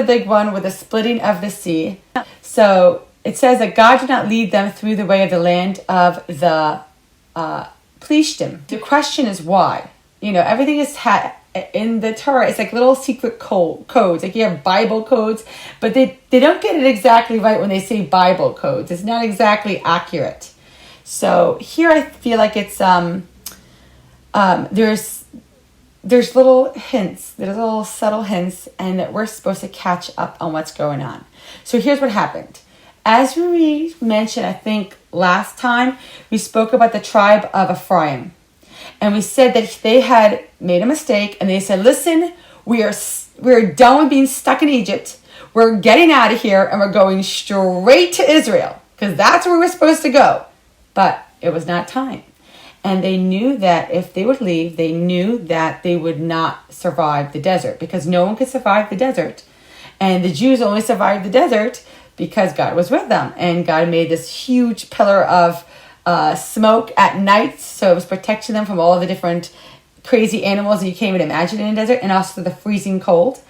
the big one with the splitting of the sea. So it says that God did not lead them through the way of the land of the Plishtim. The question is why? Everything is in the Torah. It's like little secret codes. Like you have Bible codes, but they don't get it exactly right when they say Bible codes. It's not exactly accurate. So here I feel like it's there's little hints, there's little subtle hints, and that we're supposed to catch up on what's going on. So here's what happened. As we mentioned, I think last time, we spoke about the tribe of Ephraim. And we said that they had made a mistake, and they said, listen, we're done with being stuck in Egypt. We're getting out of here, and we're going straight to Israel, because that's where we're supposed to go. But it was not time. And they knew that if they would leave, they knew that they would not survive the desert, because no one could survive the desert. And the Jews only survived the desert because God was with them. And God made this huge pillar of smoke at night, so it was protecting them from all of the different crazy animals that you can't even imagine in a desert, and also the freezing cold.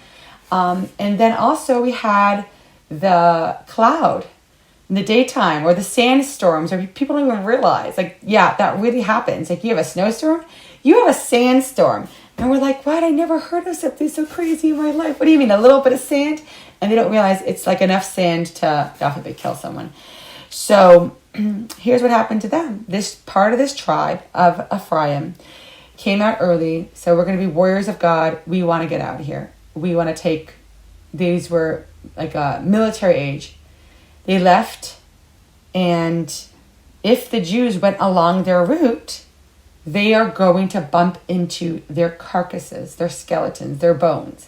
And then also we had the cloud in the daytime, or the sandstorms, or people don't even realize, like, yeah, that really happens. Like, you have a snowstorm, you have a sandstorm. And we're like, what? I never heard of something so crazy in my life. What do you mean, a little bit of sand? And they don't realize it's like enough sand to, God forbid, kill someone. So here's what happened to them. This part of this tribe of Ephraim came out early. So we're going to be warriors of God. We want to get out of here. We want to take, these were like a military age. They left, and if the Jews went along their route, they are going to bump into their carcasses, their skeletons, their bones.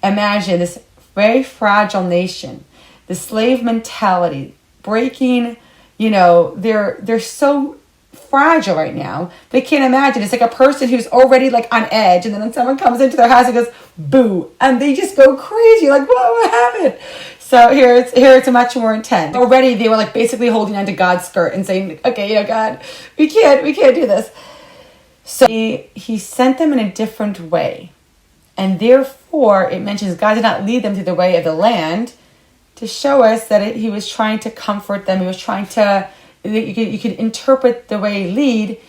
Imagine this very fragile nation, the slave mentality, breaking, they're so fragile right now. They can't imagine. It's like a person who's already like on edge, and then someone comes into their house and goes, boo, and they just go crazy, like, what happened? So here it's much more intense. Already they were like basically holding onto God's skirt and saying, okay, God, we can't do this. So he sent them in a different way. And therefore it mentions God did not lead them through the way of the land, to show us that he was trying to comfort them. He was trying to, you could interpret the way lead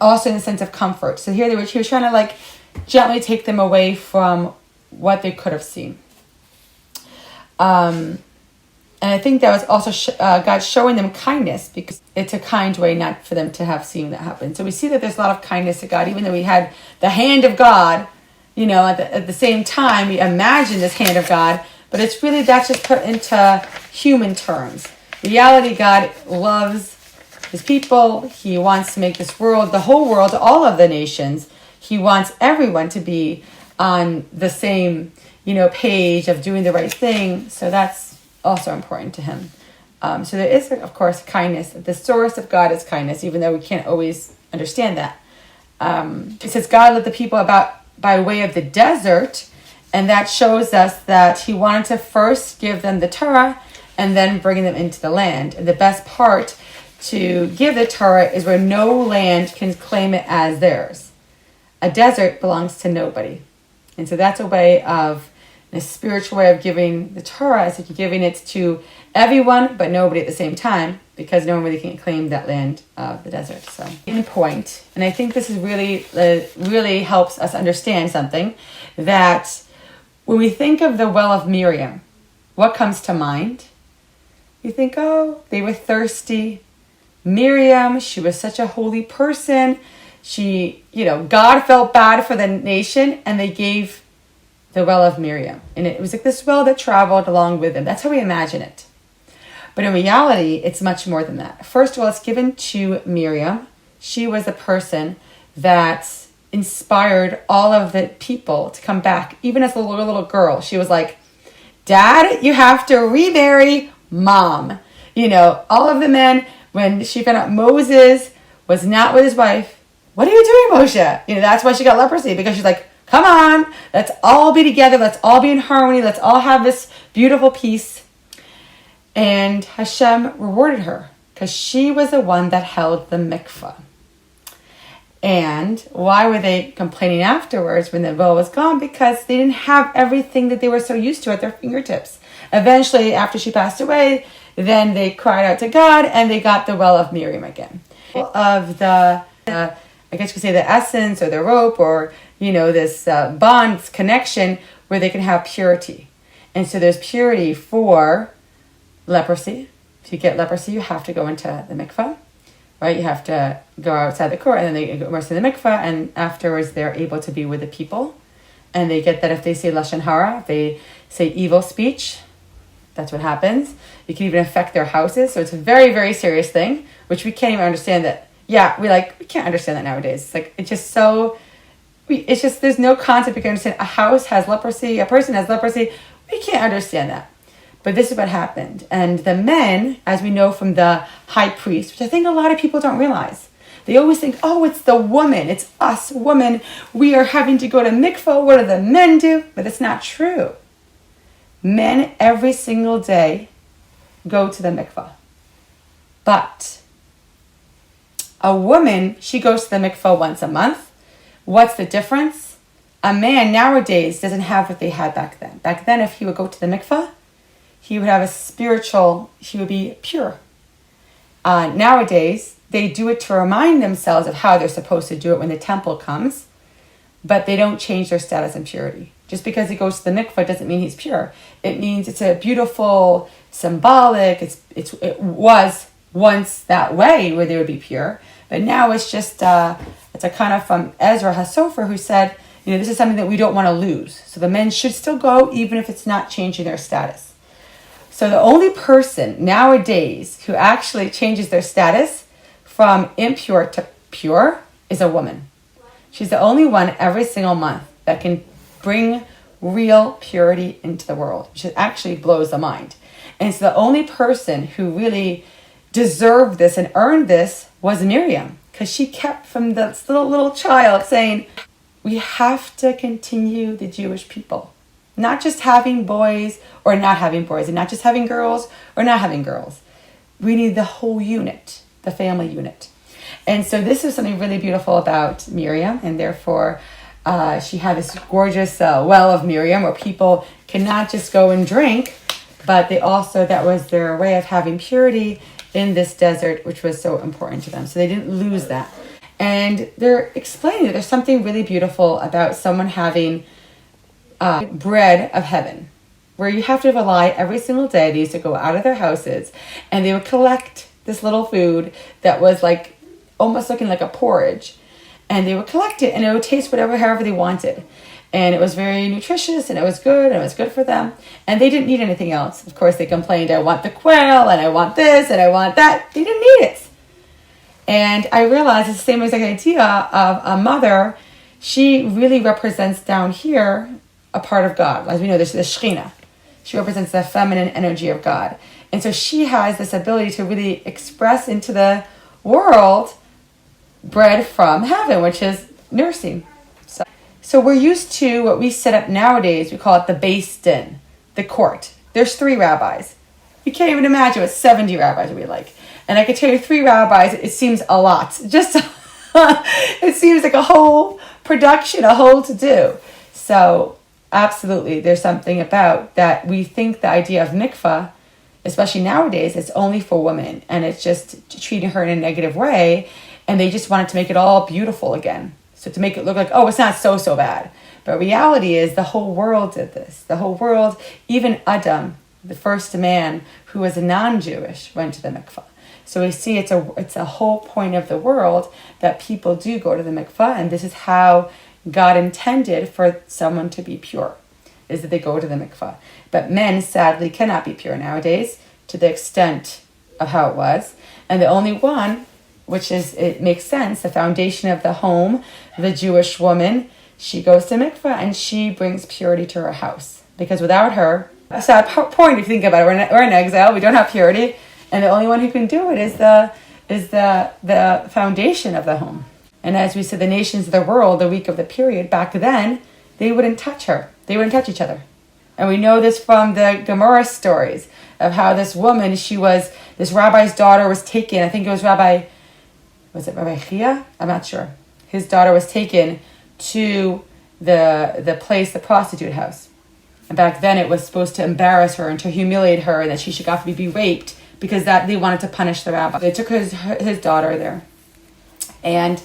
also in the sense of comfort. So here he was trying to like gently take them away from what they could have seen. And I think that was also God showing them kindness, because it's a kind way not for them to have seen that happen. So we see that there's a lot of kindness to God, even though we had the hand of God, at the same time, we imagine this hand of God, but it's really, that's just put into human terms. Reality, God loves his people. He wants to make this world, the whole world, all of the nations. He wants everyone to be on the same page of doing the right thing. So that's also important to him. So there is, of course, kindness. The source of God is kindness, even though we can't always understand that. It says God led the people about by way of the desert, and that shows us that he wanted to first give them the Torah and then bring them into the land. And the best part to give the Torah is where no land can claim it as theirs. A desert belongs to nobody. And so that's a way of, a spiritual way of giving the Torah, is like you're giving it to everyone, but nobody at the same time, because no one really can claim that land of the desert. So, in point, and I think this is really helps us understand something, that when we think of the well of Miriam, what comes to mind? You think, oh, they were thirsty. Miriam, she was such a holy person. She, God felt bad for the nation, and they gave the well of Miriam. And it was like this well that traveled along with them. That's how we imagine it. But in reality, it's much more than that. First of all, it's given to Miriam. She was the person that inspired all of the people to come back. Even as a little girl, she was like, Dad, you have to remarry Mom. All of the men, when she found out Moses was not with his wife, what are you doing, Moshe? That's why she got leprosy, because she's like, come on, let's all be together. Let's all be in harmony. Let's all have this beautiful peace. And Hashem rewarded her, because she was the one that held the mikvah. And why were they complaining afterwards when the veil was gone? Because they didn't have everything that they were so used to at their fingertips. Eventually, after she passed away, then they cried out to God and they got the well of Miriam again. Of I guess you could say the essence or the rope or, this bond connection where they can have purity. And so there's purity for leprosy. If you get leprosy, you have to go into the mikvah, right? You have to go outside the court and then they go immerse in the mikvah, and afterwards they're able to be with the people. And they get that if they say lashon hara, if they say evil speech, that's what happens. It can even affect their houses. So it's a very, very serious thing, which we can't even understand that. Yeah, we can't understand that nowadays. There's no concept we can understand. A house has leprosy, a person has leprosy. We can't understand that. But this is what happened. And the men, as we know from the high priest, which I think a lot of people don't realize, they always think, oh, it's the woman, it's us women. We are having to go to mikvah. What do the men do? But it's not true. Men every single day go to the mikvah. But a woman, she goes to the mikvah once a month. What's the difference? A man nowadays doesn't have what they had back then. Back then, if he would go to the mikvah, he would have he would be pure. Nowadays, they do it to remind themselves of how they're supposed to do it when the temple comes, but they don't change their status and purity. Just because he goes to the mikvah doesn't mean he's pure. It means it's a beautiful, symbolic, it was once that way where they would be pure, but now it's just, it's a kind of from Ezra HaSofer who said, this is something that we don't want to lose. So the men should still go even if it's not changing their status. So the only person nowadays who actually changes their status from impure to pure is a woman. She's the only one every single month that can bring real purity into the world, which actually blows the mind. And so the only person who really deserved this and earned this was Miriam, because she kept from this little child saying, we have to continue the Jewish people. Not just having boys or not having boys, and not just having girls or not having girls. We need the whole unit, the family unit. And so this is something really beautiful about Miriam, and therefore she had this gorgeous well of Miriam where people cannot just go and drink, but that was their way of having purity in this desert, which was so important to them. So they didn't lose that. And they're explaining that there's something really beautiful about someone having bread of heaven, where you have to rely every single day. They used to go out of their houses and they would collect this little food that was almost looking like a porridge, and they would collect it and it would taste however they wanted, and it was very nutritious and it was good for them, and they didn't need anything else. Of course, they complained, I want the quail and I want this and I want that. They didn't need it. And I realized it's the same exact idea of a mother. She really represents down here a part of God. As we know, there's the Shekhinah. She represents the feminine energy of God. And so she has this ability to really express into the world bread from heaven, which is nursing. So we're used to what we set up nowadays. We call it the Beis Din, the court. There's 3 rabbis. You can't even imagine what 70 rabbis would be like. And I can tell you 3 rabbis, it seems a lot. Just it seems like a whole production, a whole to-do. So absolutely, there's something about that. We think the idea of mikvah, especially nowadays, it's only for women, and it's just treating her in a negative way, and they just wanted to make it all beautiful again. So to make it look like, oh, it's not so bad. But reality is the whole world did this. The whole world, even Adam, the first man who was a non-Jewish, went to the mikvah. So we see it's a whole point of the world that people do go to the mikvah, and this is how God intended for someone to be pure, is that they go to the mikvah. But men, sadly, cannot be pure nowadays to the extent of how it was. And the only one, which is, it makes sense, the foundation of the home, the Jewish woman, she goes to mikvah and she brings purity to her house. Because without her, a sad point if you think about it, we're in exile, we don't have purity, and the only one who can do it is the foundation of the home. And as we said, the nations of the world, the week of the period, back then, they wouldn't touch her. They wouldn't touch each other. And we know this from the Gemara stories of how this woman, this rabbi's daughter was taken. I think it was Rabbi Chia? I'm not sure. his daughter was taken to the place, the prostitute house. And back then it was supposed to embarrass her and to humiliate her, and that she should have to be raped, because that they wanted to punish the rabbi. They took his daughter there. And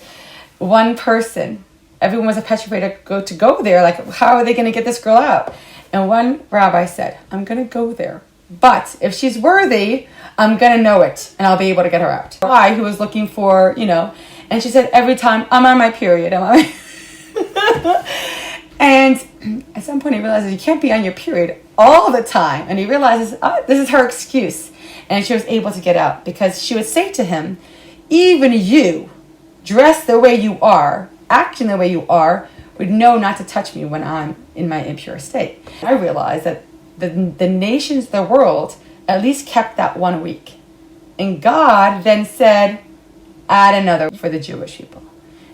one person, everyone was petrified to go there. Like, how are they going to get this girl out? And one rabbi said, I'm going to go there. But if she's worthy, I'm going to know it, and I'll be able to get her out. I, who was looking for, and she said, every time, I'm on my period. And at some point he realizes you can't be on your period all the time. And he realizes, this is her excuse. And she was able to get out, because she would say to him, even you, dressed the way you are, acting the way you are, would know not to touch me when I'm in my impure state. I realized that the nations of the world at least kept that 1 week. And God then said, add another for the Jewish people.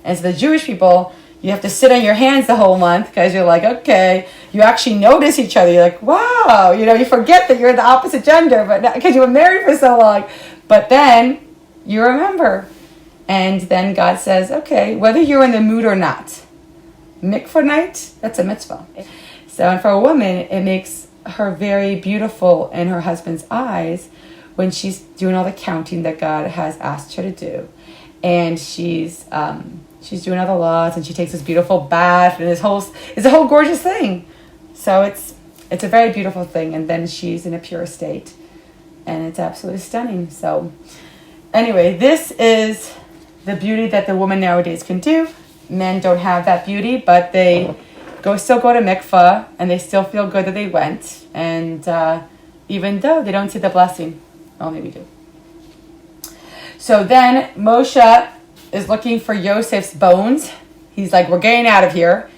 And so the Jewish people, you have to sit on your hands the whole month, because you're like, okay, you actually notice each other. You're like, wow, you forget that you're the opposite gender, but because you were married for so long. But then you remember. And then God says, okay, whether you're in the mood or not, mikvah night, that's a mitzvah. So, and for a woman, it makes her very beautiful in her husband's eyes when she's doing all the counting that God has asked her to do. And she's doing all the laws, and she takes this beautiful bath, and it's a whole gorgeous thing. So it's a very beautiful thing. And then she's in a pure state, and it's absolutely stunning. So anyway, this is the beauty that the woman nowadays can do. Men don't have that beauty, but they still go to mikvah, and they still feel good that they went. And even though they don't see the blessing, only we do. So then Moshe is looking for Yosef's bones. He's like, we're getting out of here.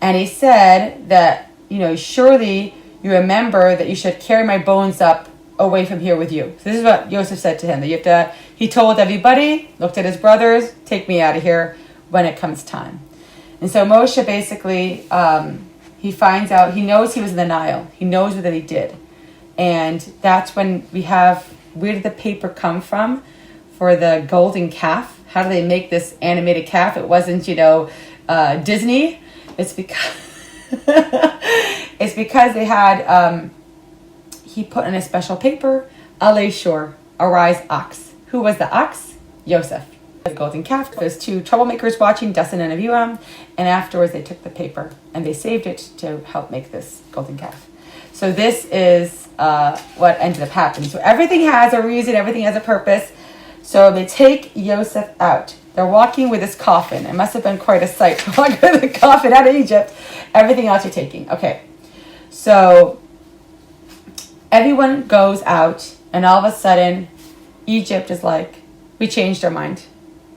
And he said that, surely you remember that you should carry my bones up away from here with you. So this is what Yosef said to him. That he told everybody, looked at his brothers, take me out of here when it comes time. And so Moshe basically, he finds out, he knows he was in the Nile. He knows what he did. And that's when where did the paper come from for the golden calf? How do they make this animated calf? It wasn't, Disney. It's because they had, he put in a special paper, Alei Shor, arise ox. Who was the ox? Yosef. The golden calf. There's two troublemakers watching, Dasan and Aviram, and afterwards they took the paper and they saved it to help make this golden calf. So this is what ended up happening. So everything has a reason, everything has a purpose. So they take Yosef out. They're walking with his coffin. It must have been quite a sight to walk with a coffin out of Egypt. Everything else you're taking. Okay. So everyone goes out, and all of a sudden, Egypt is like, we changed our mind.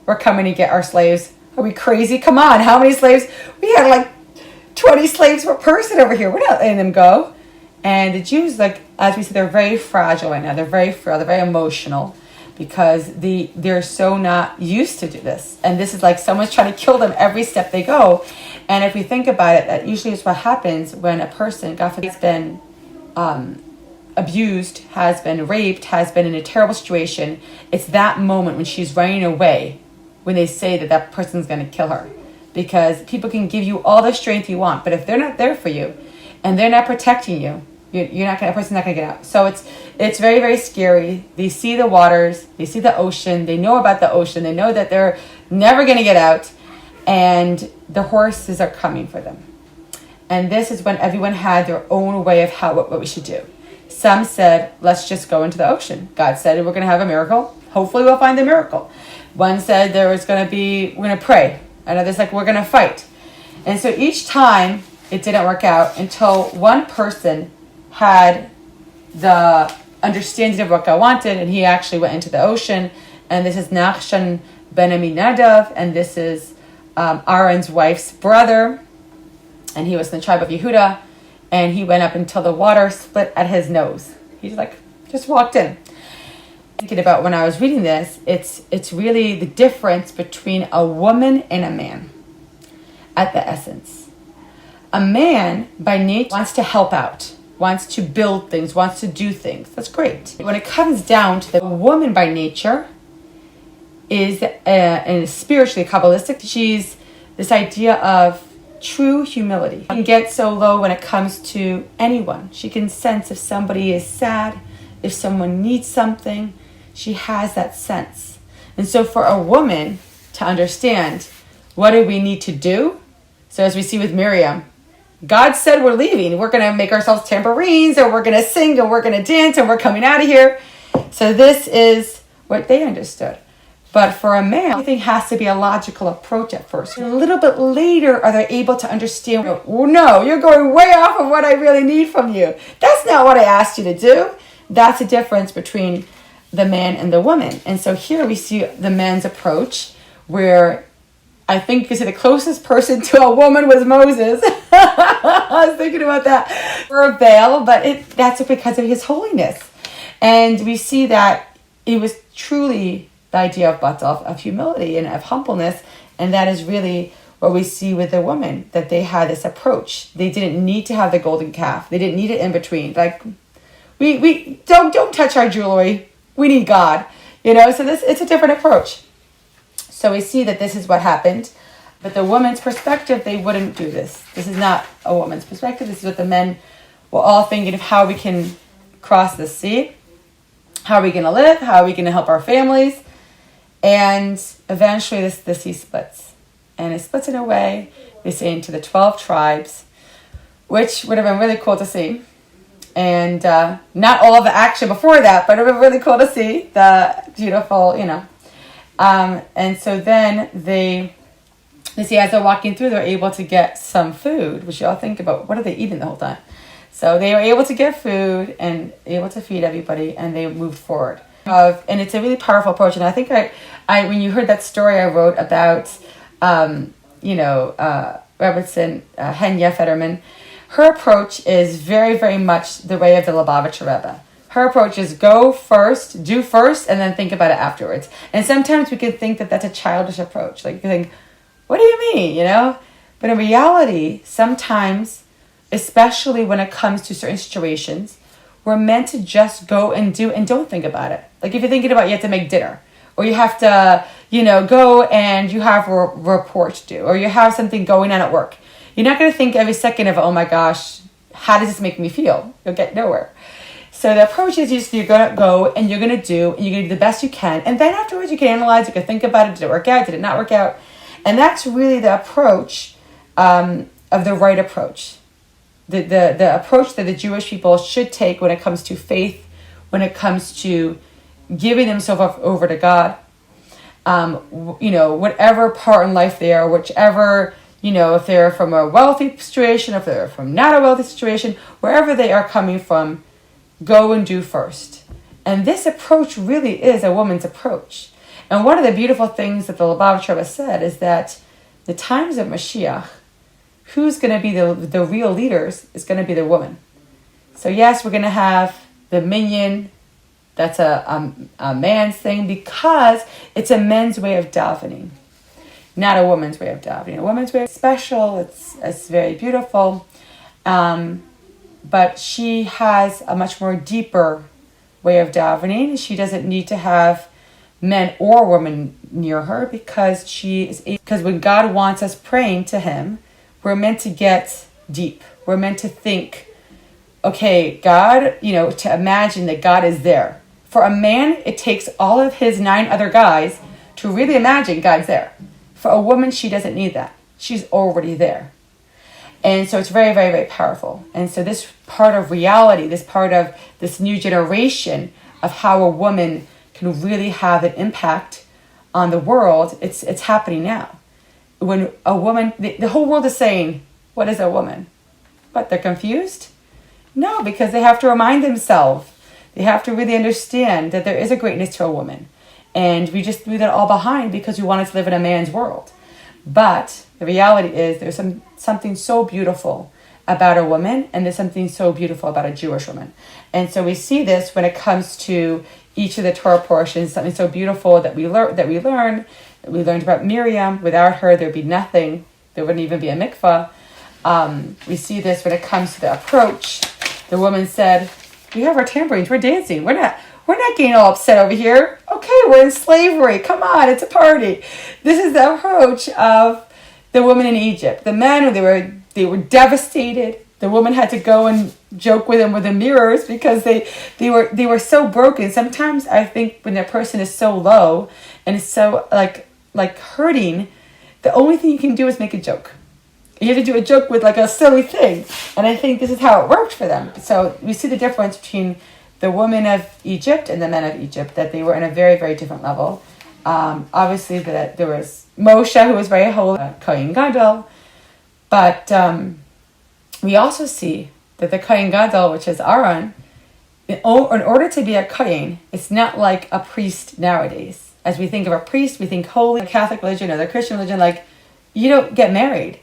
We're coming to get our slaves. Are we crazy? Come on. How many slaves? We had like 20 slaves per person over here. We're not letting them go. And the Jews, like, as we said, they're very fragile right now. They're very frail. They're very emotional, because they're so not used to do this. And this is like someone's trying to kill them every step they go. And if we think about it, that usually is what happens when a person, God forbid, has been abused, has been raped, has been in a terrible situation. It's that moment when she's running away, when they say that person's going to kill her. Because people can give you all the strength you want, but if they're not there for you and they're not protecting you, a person's not going to get out. So it's very, very scary. They see the waters, they see the ocean, they know about the ocean, they know that they're never going to get out, and the horses are coming for them. And this is when everyone had their own way of what we should do. Some said, let's just go into the ocean. God said, we're going to have a miracle. Hopefully we'll find the miracle. One said we're going to pray. Another's like, we're going to fight. And so each time it didn't work out until one person had the understanding of what God wanted, and he actually went into the ocean. And this is Nachshon ben Aminadav, and this is Aaron's wife's brother, and he was in the tribe of Yehuda, and he went up until the water split at his nose. He's like, just walked in. Thinking about when I was reading this, it's really the difference between a woman and a man at the essence. A man by nature wants to help out, wants to build things, wants to do things. That's great. When it comes down to the woman by nature is and spiritually, Kabbalistic, she's this idea of true humility. She can get so low when it comes to anyone. She can sense if somebody is sad, if someone needs something. She has that sense. And so for a woman to understand, what do we need to do? So as we see with Miriam, God said we're leaving. We're going to make ourselves tambourines, or we're going to sing, and we're going to dance, and we're coming out of here. So this is what they understood. But for a man, everything has to be a logical approach at first. A little bit later, are they able to understand, oh, no, you're going way off of what I really need from you. That's not what I asked you to do. That's the difference between the man and the woman. And so here we see the man's approach, where I think you could say the closest person to a woman was Moses. I was thinking about that for a veil, but that's because of his holiness. And we see that it was truly the idea of batal, of humility and of humbleness. And that is really what we see with the woman, that they had this approach. They didn't need to have the golden calf. They didn't need it in between. Like, we don't touch our jewelry. We need God. So it's a different approach. So we see that this is what happened. But the woman's perspective, they wouldn't do this. This is not a woman's perspective. This is what the men were all thinking of, how we can cross the sea. How are we going to live? How are we going to help our families? And eventually the sea splits. And it splits in a way, they say, into the 12 tribes, which would have been really cool to see. And not all of the action before that, but it would have been really cool to see the beautiful, and so then they see, as they're walking through, they're able to get some food, which you all think about, what are they eating the whole time? So they were able to get food and able to feed everybody, and they moved forward. And it's a really powerful approach. And I think I when you heard that story I wrote about, Robertson, Henya Fetterman, her approach is very, very much the way of the Lubavitcher Rebbe. Her approach is go first, do first, and then think about it afterwards. And sometimes we can think that that's a childish approach. Like, you think, what do you mean, But in reality, sometimes, especially when it comes to certain situations, we're meant to just go and do and don't think about it. Like if you're thinking about you have to make dinner, or you have to, go and you have a report to do, or you have something going on at work. You're not going to think every second of, oh my gosh, how does this make me feel? You'll get nowhere. So the approach is you're going to go and you're going to do, and you're going to do the best you can. And then afterwards you can analyze, you can think about it. Did it work out? Did it not work out? And that's really the approach of the right approach. The approach that the Jewish people should take when it comes to faith, when it comes to giving themselves over to God. Whatever part in life they are, whichever, if they're from a wealthy situation, if they're from not a wealthy situation, wherever they are coming from, go and do first. And this approach really is a woman's approach. And one of the beautiful things that the Lubavitcher Rebbe said is that the times of Mashiach, who's going to be the real leaders is going to be the woman. So yes, we're going to have the minyan. That's a man's thing, because it's a men's way of davening, not a woman's way of davening. A woman's way is special. It's very beautiful. But she has a much more deeper way of davening. She doesn't need to have men or women near her, because because when God wants us praying to him, we're meant to get deep. We're meant to think, okay, God, to imagine that God is there. For a man, it takes all of his 9 other guys to really imagine God's there. For a woman, she doesn't need that. She's already there. And so it's very, very, very powerful. And so this part of reality, this part of this new generation of how a woman can really have an impact on the world, it's happening now. When a woman, the whole world is saying, what is a woman? What, they're confused? No, because they have to remind themselves. They have to really understand that there is a greatness to a woman. And we just threw that all behind because we wanted to live in a man's world. But the reality is there's something so beautiful about a woman, and there's something so beautiful about a Jewish woman. And so we see this when it comes to each of the Torah portions, something so beautiful that we learned. We learned about Miriam. Without her, there'd be nothing. There wouldn't even be a mikvah. We see this when it comes to the approach. The woman said, we have our tambourines, we're dancing. We're not getting all upset over here. Okay, we're in slavery. Come on, it's a party. This is the approach of the women in Egypt. The men, they were devastated. The woman had to go and joke with them with the mirrors because they were so broken. Sometimes I think when a person is so low and is so like hurting, the only thing you can do is make a joke. You have to do a joke with like a silly thing. And I think this is how it worked for them. So we see the difference between the women of Egypt and the men of Egypt, that they were in a very, very different level. Obviously, that there was Moshe, who was very holy, Kohen Gadol. But we also see that the Kohen Gadol, which is Aaron, in order to be a Kohen, it's not like a priest nowadays. As we think of a priest, we think holy, the Catholic religion or the Christian religion, like you don't get married.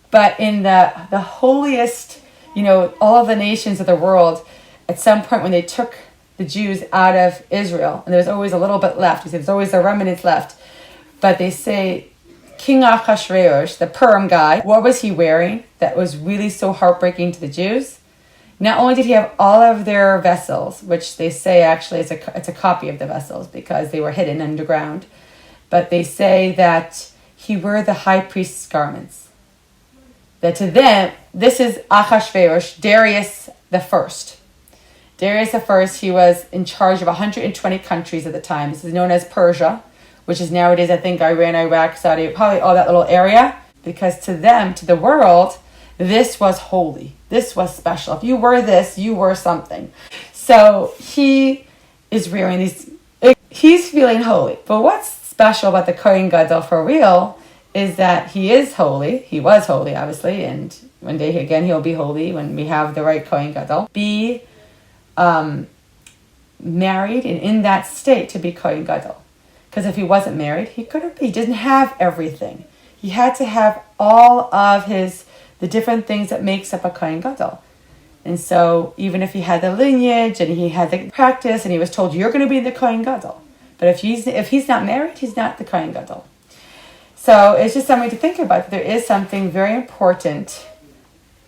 But in the holiest, all of the nations of the world, at some point when they took the Jews out of Israel, and there's always a little bit left, there's always the remnants left, but they say King Achashverosh, the Purim guy, what was he wearing that was really so heartbreaking to the Jews? Not only did he have all of their vessels, which they say actually it's a copy of the vessels because they were hidden underground, but they say that he wore the high priest's garments. That to them, this is Achashverosh, Darius the First. Darius the First, he was in charge of 120 countries at the time. This is known as Persia, which is nowadays, I think, Iran, Iraq, Saudi, probably all that little area. Because to them, to the world, this was holy. This was special. If you were this, you were something. So he is wearing these, he's feeling holy. But what's special about the Kohen Gadol for real is that he is holy. He was holy, obviously, and one day again he'll be holy when we have the right Kohen Gadol. Be married and in that state to be Kohen Gadol. Because if he wasn't married, he couldn't be. He didn't have everything. He had to have all of the different things that makes up a Kohen Gadol. And so even if he had the lineage and he had the practice and he was told, you're going to be the Kohen Gadol. But if he's not married, he's not the Kohen Gadol. So it's just something to think about. There is something very important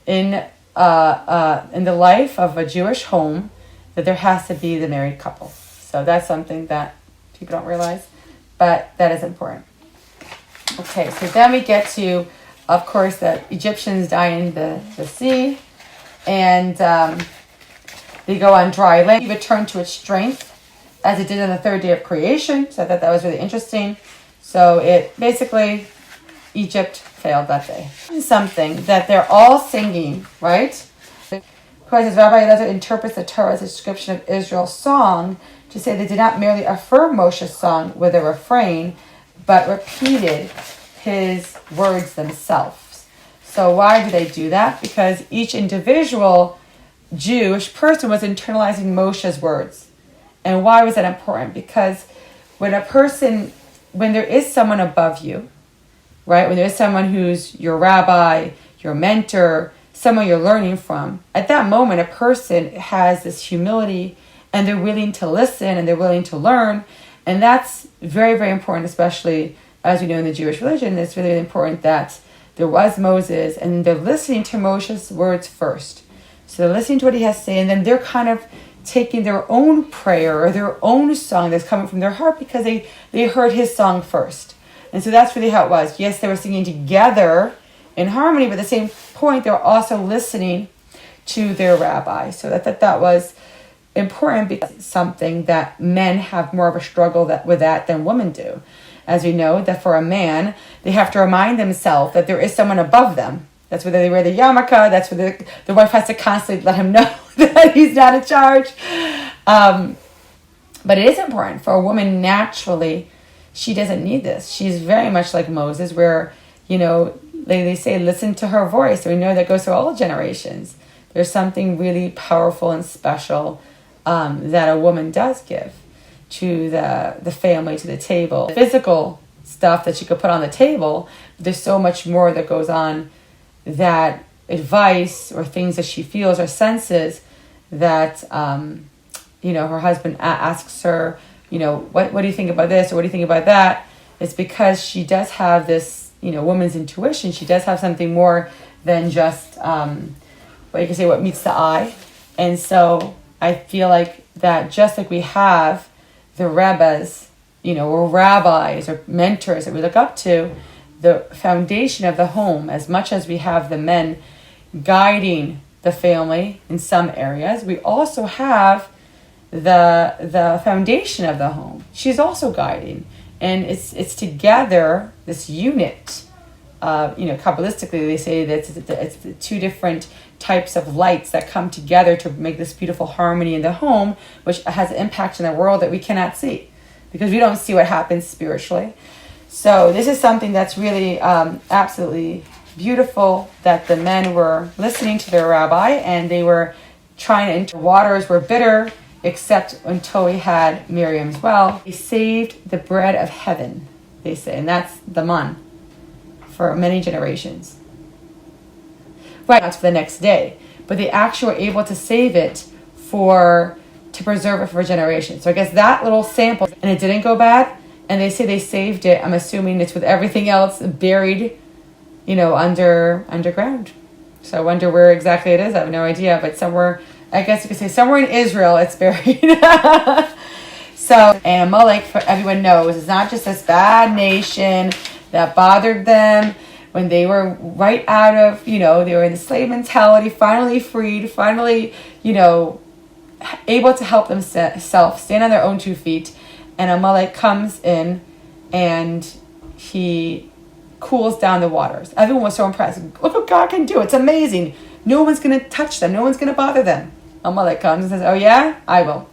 in the life of a Jewish home, that there has to be the married couple. So that's something that people don't realize, but that is important. Okay, so then we get to, of course, the Egyptians die in the sea, and they go on dry land. It returned to its strength as it did on the third day of creation. So I thought that was really interesting. So it basically, Egypt failed that day. Something that they're all singing, right? Of course, as Rabbi Elazar interprets the Torah's description of Israel's song to say they did not merely affirm Moshe's song with a refrain, but repeated his words themselves. So why do they do that? Because each individual Jewish person was internalizing Moshe's words. And why was that important? Because when there is someone above you, right? When there's someone who's your rabbi, your mentor, someone you're learning from, at that moment, a person has this humility and they're willing to listen and they're willing to learn. And that's very, very important, especially as we know in the Jewish religion. It's really important that there was Moses and they're listening to Moshe's words first. So they're listening to what he has to say, and then they're kind of taking their own prayer or their own song that's coming from their heart because they heard his song first. And so that's really how it was. Yes, they were singing together in harmony, but at the same point, they were also listening to their rabbi. So that was important because it's something that men have more of a struggle with that than women do. As we know, that for a man, they have to remind themselves that there is someone above them. That's where they wear the yarmulke. That's where the wife has to constantly let him know that he's not in charge. But it is important for a woman naturally. She doesn't need this. She's very much like Moses, where, they say, listen to her voice. We know that goes through all generations. There's something really powerful and special that a woman does give to the family, to the table. Physical stuff that she could put on the table, but there's so much more that goes on, that advice or things that she feels or senses that, her husband asks her, what do you think about this or what do you think about that? It's because she does have this, woman's intuition. She does have something more than just, what meets the eye. And so I feel like that just like we have the rebbes, or rabbis or mentors that we look up to, the foundation of the home, as much as we have the men guiding the family in some areas, we also have the foundation of the home. She's also guiding, and it's together, this unit. Kabbalistically, they say that it's the two different types of lights that come together to make this beautiful harmony in the home, which has an impact in the world that we cannot see because we don't see what happens spiritually. So this is something that's really absolutely beautiful, that the men were listening to their rabbi and they were trying to, waters were bitter, except until we had Miriam as well. They saved the bread of heaven, they say, and that's the man for many generations. Right, not for the next day, but they actually were able to save it to preserve it for generations. So I guess that little sample, and it didn't go bad, and they say they saved it. I'm assuming it's with everything else buried, underground. So I wonder where exactly it is. I have no idea, but somewhere, I guess you could say somewhere in Israel it's buried. So, and Amalek, for everyone knows, is not just this bad nation that bothered them when they were right out of, they were in the slave mentality, finally freed, finally, able to help themselves stand on their own 2 feet. And Amalek comes in and he cools down the waters. Everyone was so impressed. Look what God can do. It's amazing. No one's going to touch them. No one's going to bother them. Amalek comes and says, oh yeah, I will.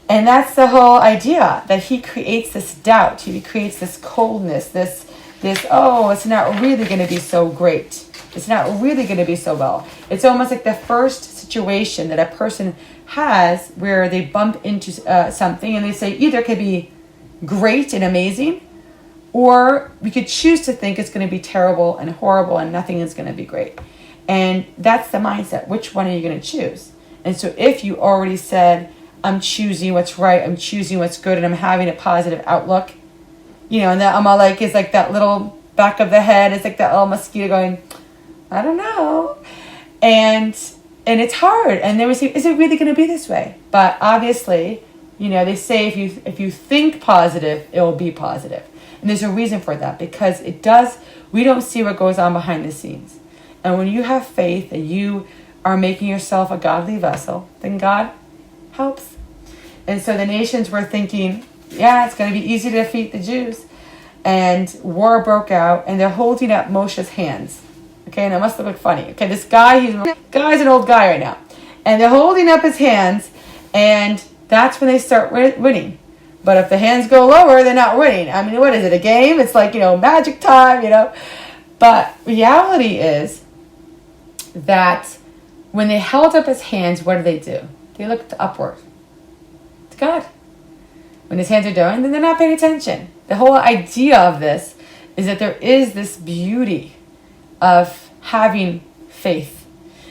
And that's the whole idea, that he creates this doubt. He creates this coldness, this, it's not really going to be so great. It's not really going to be so well. It's almost like the first situation that a person has where they bump into something and they say either it could be great and amazing, or we could choose to think it's going to be terrible and horrible and nothing is going to be great. And that's the mindset. Which one are you going to choose? And so if you already said, I'm choosing what's right, I'm choosing what's good, and I'm having a positive outlook, and that Amalek is like that little back of the head, it's like that little mosquito going, I don't know. And it's hard. And then we say, is it really going to be this way? But obviously, they say if you think positive, it will be positive. And there's a reason for that, because we don't see what goes on behind the scenes. And when you have faith and you are making yourself a godly vessel, then God helps. And so the nations were thinking, yeah, it's going to be easy to defeat the Jews. And war broke out, and they're holding up Moshe's hands. Okay, and it must look funny. Okay, this guy's an old guy right now. And they're holding up his hands, and that's when they start winning. But if the hands go lower, they're not winning. I mean, what is it, a game? It's like, magic time, But reality is that when they held up his hands, what did? They looked upward to God. When his hands are doing, then they're not paying attention. The whole idea of this is that there is this beauty of having faith.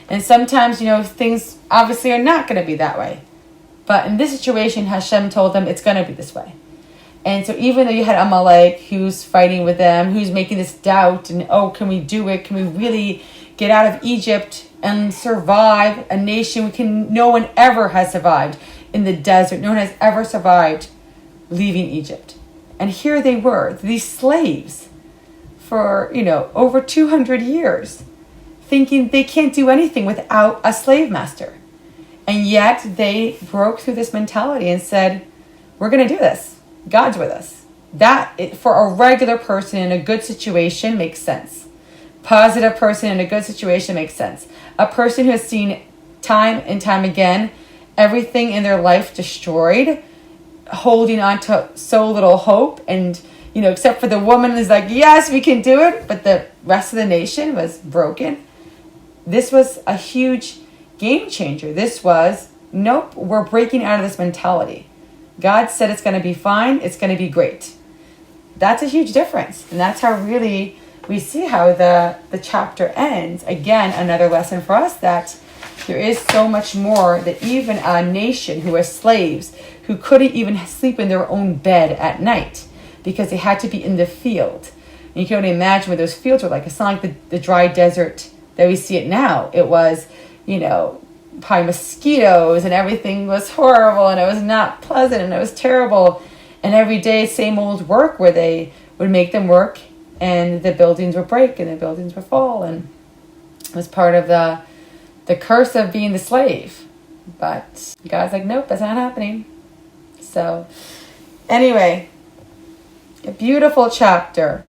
And sometimes, things obviously are not going to be that way. But in this situation, Hashem told them it's going to be this way. And so even though you had Amalek who's fighting with them, who's making this doubt, and can we do it? Can we really get out of Egypt and survive a nation no one ever has survived in the desert. No one has ever survived leaving Egypt. And here they were, these slaves for, over 200 years, thinking they can't do anything without a slave master. And yet they broke through this mentality and said, we're going to do this. God's with us. That, for a regular person in a good situation, makes sense. Positive person in a good situation makes sense. A person who has seen time and time again everything in their life destroyed, holding on to so little hope, and except for the woman is like, yes, we can do it, but the rest of the nation was broken. This was a huge game changer. This was, nope, we're breaking out of this mentality. God said it's going to be fine, it's going to be great. That's a huge difference. And that's how really we see how the chapter ends. Again, another lesson for us that there is so much more, that even a nation who were slaves, who couldn't even sleep in their own bed at night because they had to be in the field. And you can only imagine what those fields were like. It's not like the dry desert that we see it now. It was, probably mosquitoes, and everything was horrible, and it was not pleasant, and it was terrible. And every day, same old work where they would make them work, and the buildings would break, and the buildings would fall, and it was part of the curse of being the slave. But God's like, nope, that's not happening. So anyway, a beautiful chapter.